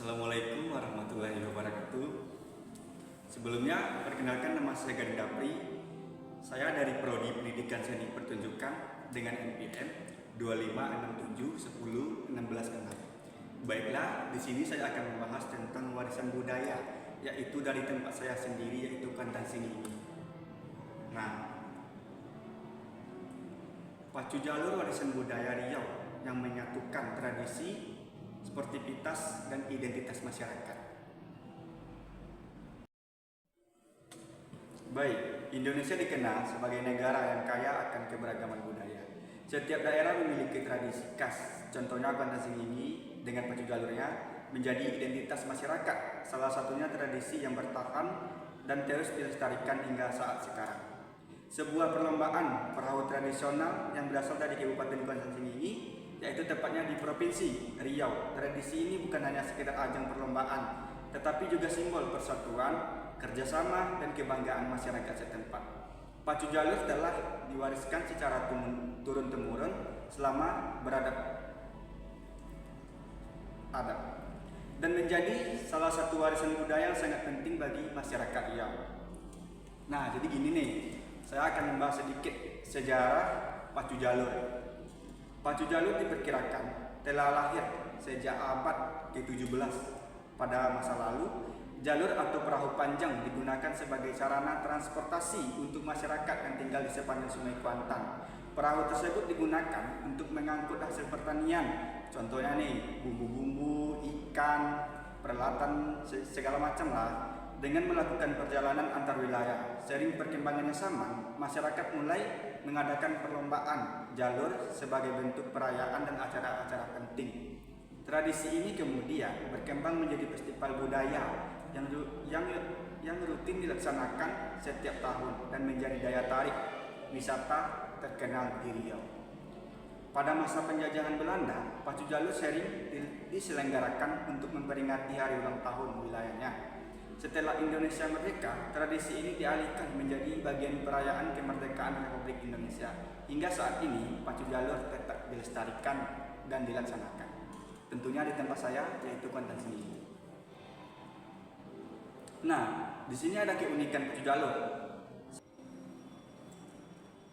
Assalamualaikum warahmatullahi wabarakatuh. Sebelumnya, perkenalkan nama saya Gading Dapri. Saya dari Prodi Pendidikan Seni Pertunjukan dengan NPM 25671016. Baiklah, di sini saya akan membahas tentang warisan budaya, yaitu dari tempat saya sendiri, yaitu Kandang Sini. Nah, pacu jalur warisan budaya Riau yang menyatukan tradisi, sportivitas, dan identitas masyarakat. Baik, Indonesia dikenal sebagai negara yang kaya akan keberagaman budaya. Setiap daerah memiliki tradisi khas. Contohnya Kandang Sini dengan pacu jalurnya menjadi identitas masyarakat. Salah satunya tradisi yang bertahan dan terus dilestarikan hingga saat sekarang. Sebuah perlombaan perahu tradisional yang berasal dari Kabupaten Kandang Sini, yaitu tepatnya di Provinsi Riau. Tradisi ini bukan hanya sekedar ajang perlombaan, tetapi juga simbol persatuan, kerjasama, dan kebanggaan masyarakat setempat. Pacu jalur telah diwariskan secara turun-temurun selama beradab dan menjadi salah satu warisan budaya yang sangat penting bagi masyarakat Riau. Nah, jadi gini nih, saya akan membahas sedikit sejarah pacu jalur. Pacu jalur diperkirakan telah lahir sejak abad ke-17. Pada masa lalu, jalur atau perahu panjang digunakan sebagai sarana transportasi untuk masyarakat yang tinggal di sepanjang Sungai Kuantan. Perahu tersebut digunakan untuk mengangkut hasil pertanian, contohnya nih bumbu-bumbu, ikan, peralatan segala macam lah. Dengan melakukan perjalanan antar wilayah, sering perkembangannya zaman, masyarakat mulai mengadakan perlombaan jalur sebagai bentuk perayaan dan acara-acara penting. Tradisi ini kemudian berkembang menjadi festival budaya yang rutin dilaksanakan setiap tahun dan menjadi daya tarik wisata terkenal di Riau. Pada masa penjajahan Belanda, pacu jalur sering diselenggarakan untuk memperingati hari ulang tahun wilayahnya. Setelah Indonesia merdeka, tradisi ini dialihkan menjadi bagian perayaan kemerdekaan Republik Indonesia. Hingga saat ini, pacu jalur tetap dilestarikan dan dilaksanakan. Tentunya di tempat saya, yaitu Kandang Sini. Nah, di sini ada keunikan pacu jalur.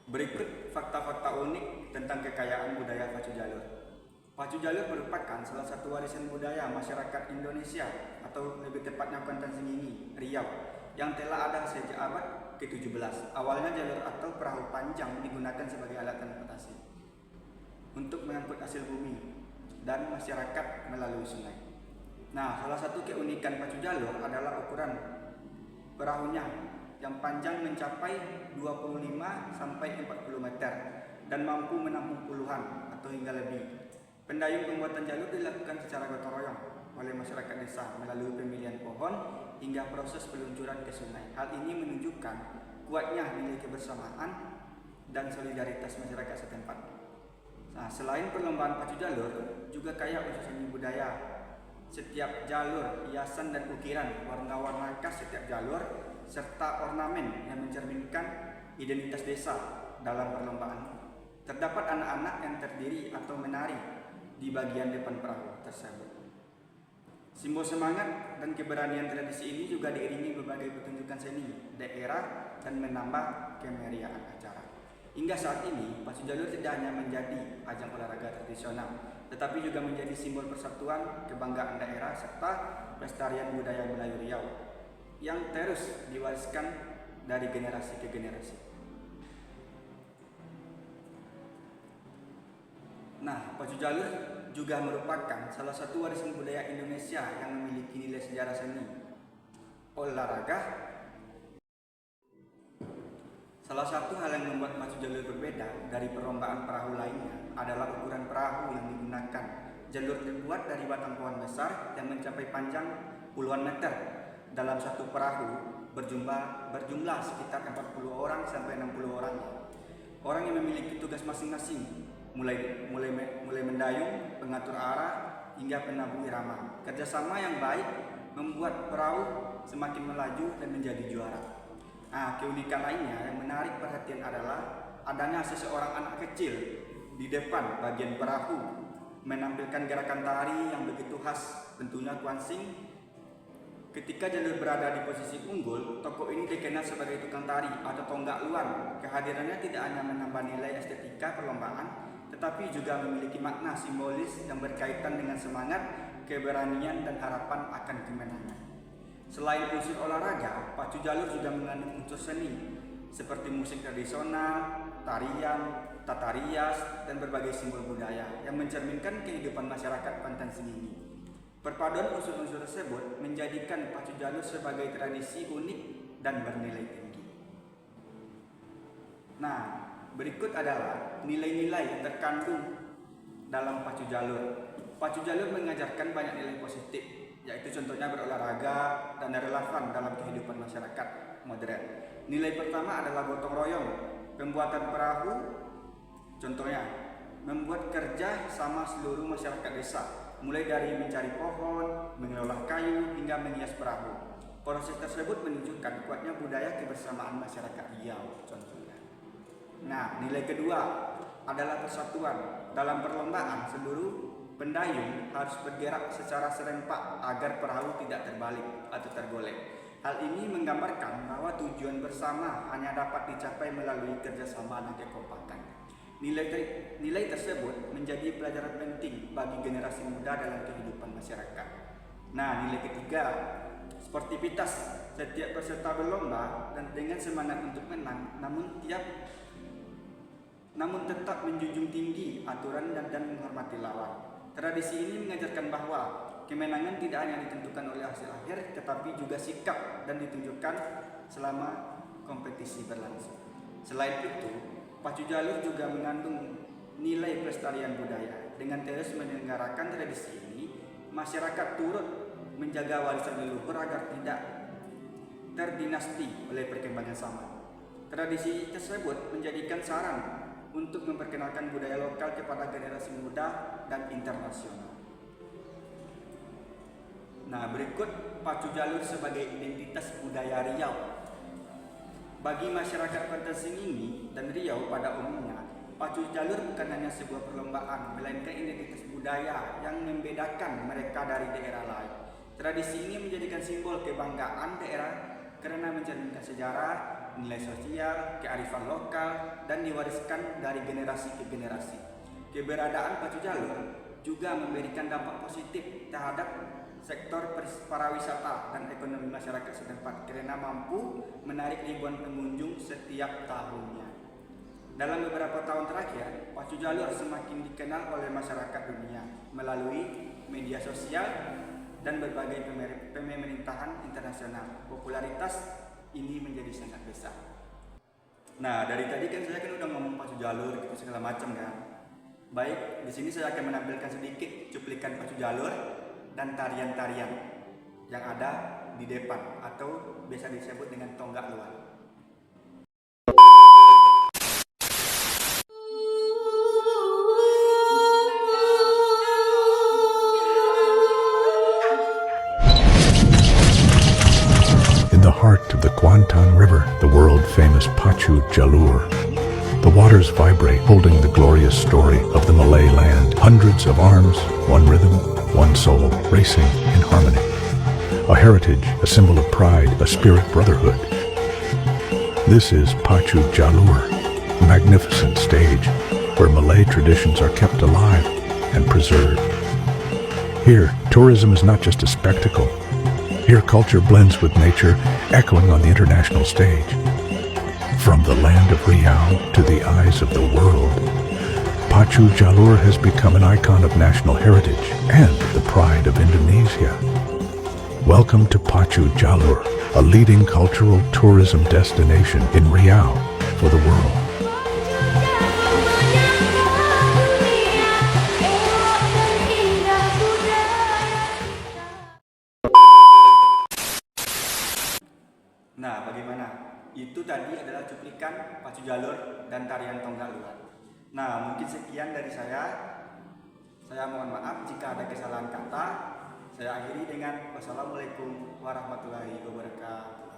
Berikut fakta-fakta unik tentang kekayaan budaya pacu jalur. Pacu jalur merupakan salah satu warisan budaya masyarakat Indonesia, atau lebih tepatnya Kandang Sini, Riau, yang telah ada sejak abad ke-17. Awalnya jalur atau perahu panjang digunakan sebagai alat transportasi untuk mengangkut hasil bumi dan masyarakat melalui sungai. Nah, salah satu keunikan pacu jalur adalah ukuran perahunya yang panjang mencapai 25 sampai 40 meter dan mampu menampung puluhan atau hingga lebih. Pendayung pembuatan jalur dilakukan secara gotong royong oleh masyarakat desa melalui pemilihan pohon hingga proses peluncuran ke sungai. Hal ini menunjukkan kuatnya nilai kebersamaan dan solidaritas masyarakat setempat. Nah, selain perlombaan pacu jalur, juga kaya unsur seni budaya. Setiap jalur, hiasan dan ukiran, warna-warna khas setiap jalur, serta ornamen yang mencerminkan identitas desa dalam perlombaan. Terdapat anak-anak yang terdiri atau menari di bagian depan perahu tersebut. Simbol semangat dan keberanian tradisi ini juga diiringi berbagai pertunjukan seni daerah dan menambah kemeriahan acara. Hingga saat ini, pacu jalur tidak hanya menjadi ajang olahraga tradisional, tetapi juga menjadi simbol persatuan, kebanggaan daerah, serta pelestarian budaya Melayu Riau yang terus diwariskan dari generasi ke generasi. Nah, pacu jalur juga merupakan salah satu warisan budaya Indonesia yang memiliki nilai sejarah seni, olahraga. Salah satu hal yang membuat pacu jalur berbeda dari perlombaan perahu lainnya adalah ukuran perahu yang digunakan. Jalur terbuat dari batang pohon besar yang mencapai panjang puluhan meter. Dalam satu perahu berjumlah sekitar 40 orang sampai 60 orang. Orang yang memiliki tugas masing-masing, mulai mendayung, pengatur arah, hingga penabuh irama. Kerjasama yang baik membuat perahu semakin melaju dan menjadi juara. Nah, keunikan lainnya yang menarik perhatian adalah adanya seseorang anak kecil di depan bagian perahu menampilkan gerakan tari yang begitu khas, tentunya Kuansing. Ketika Jalur berada di posisi unggul, tokoh ini dikenal sebagai tukang tari atau tonggak luar. Kehadirannya tidak hanya menambah nilai estetika perlombaan, tetapi juga memiliki makna simbolis yang berkaitan dengan semangat, keberanian, dan harapan akan kemenangan. Selain unsur olahraga, pacu jalur juga mengandung unsur seni, seperti musik tradisional, tarian, tata rias, dan berbagai simbol budaya yang mencerminkan kehidupan masyarakat Pantan Sengingi. Perpaduan unsur-unsur tersebut menjadikan pacu jalur sebagai tradisi unik dan bernilai tinggi. Nah, berikut adalah nilai-nilai yang terkandung dalam pacu jalur. Pacu jalur mengajarkan banyak nilai positif, yaitu contohnya berolahraga dan relevan dalam kehidupan masyarakat modern. Nilai pertama adalah gotong royong, pembuatan perahu, contohnya membuat kerja sama seluruh masyarakat desa, mulai dari mencari pohon, mengolah kayu, hingga menghias perahu. Proses tersebut menunjukkan kuatnya budaya kebersamaan masyarakat Riau, contohnya. Nah, nilai kedua adalah persatuan. Dalam perlombaan, seluruh pendayung harus bergerak secara serempak agar perahu tidak terbalik atau tergolek. Hal ini menggambarkan bahwa tujuan bersama hanya dapat dicapai melalui kerjasama dan kekompakan. Nilai tersebut menjadi pelajaran penting bagi generasi muda dalam kehidupan masyarakat. Nah, nilai ketiga, sportivitas. Setiap peserta berlomba dan dengan semangat untuk menang, namun tetap menjunjung tinggi aturan dan menghormati lawan. Tradisi ini mengajarkan bahwa kemenangan tidak hanya ditentukan oleh hasil akhir, tetapi juga sikap dan ditunjukkan selama kompetisi berlangsung. Selain itu, pacu jalur juga mengandung nilai pelestarian budaya. Dengan terus menyelenggarakan tradisi ini, masyarakat turut menjaga warisan leluhur agar tidak terdinasti oleh perkembangan zaman. Tradisi tersebut menjadikan saran untuk memperkenalkan budaya lokal kepada generasi muda dan internasional. Nah, berikut pacu jalur sebagai identitas budaya Riau. Bagi masyarakat Pantan Sengingi dan Riau pada umumnya, pacu jalur bukan hanya sebuah perlombaan, melainkan identitas budaya yang membedakan mereka dari daerah lain. Tradisi ini menjadikan simbol kebanggaan daerah karena mencerminkan sejarah, nilai sosial, kearifan lokal, dan diwariskan dari generasi ke generasi. Keberadaan pacu jalur juga memberikan dampak positif terhadap sektor pariwisata dan ekonomi masyarakat setempat karena mampu menarik ribuan pengunjung setiap tahunnya. Dalam beberapa tahun terakhir, pacu jalur semakin dikenal oleh masyarakat dunia melalui media sosial dan berbagai pemerintahan internasional. Popularitas ini menjadi sangat besar. Nah, dari tadi kan saya udah ngomong pacu jalur gitu segala macam kan. Baik, di sini saya akan menampilkan sedikit cuplikan pacu jalur dan tarian-tarian yang ada di depan atau biasa disebut dengan tonggak luar. In the heart of the Kuantan River, the world-famous Pacu Jalur. The waters vibrate, holding the glorious story of the Malay land. Hundreds of arms, one rhythm, one soul, racing in harmony. A heritage, a symbol of pride, a spirit brotherhood. This is Pacu Jalur, a magnificent stage where Malay traditions are kept alive and preserved. Here, tourism is not just a spectacle. Here, culture blends with nature, echoing on the international stage. From the land of Riau to the eyes of the world, Pacu Jalur has become an icon of national heritage and the pride of Indonesia. Welcome to Pacu Jalur, a leading cultural tourism destination in Riau for the world. Nah, bagaimana? Itu tadi adalah cuplikan pacu jalur dan tarian tonggak luar. Nah, mungkin sekian dari saya. Saya mohon maaf jika ada kesalahan kata. Saya akhiri dengan wassalamualaikum warahmatullahi wabarakatuh.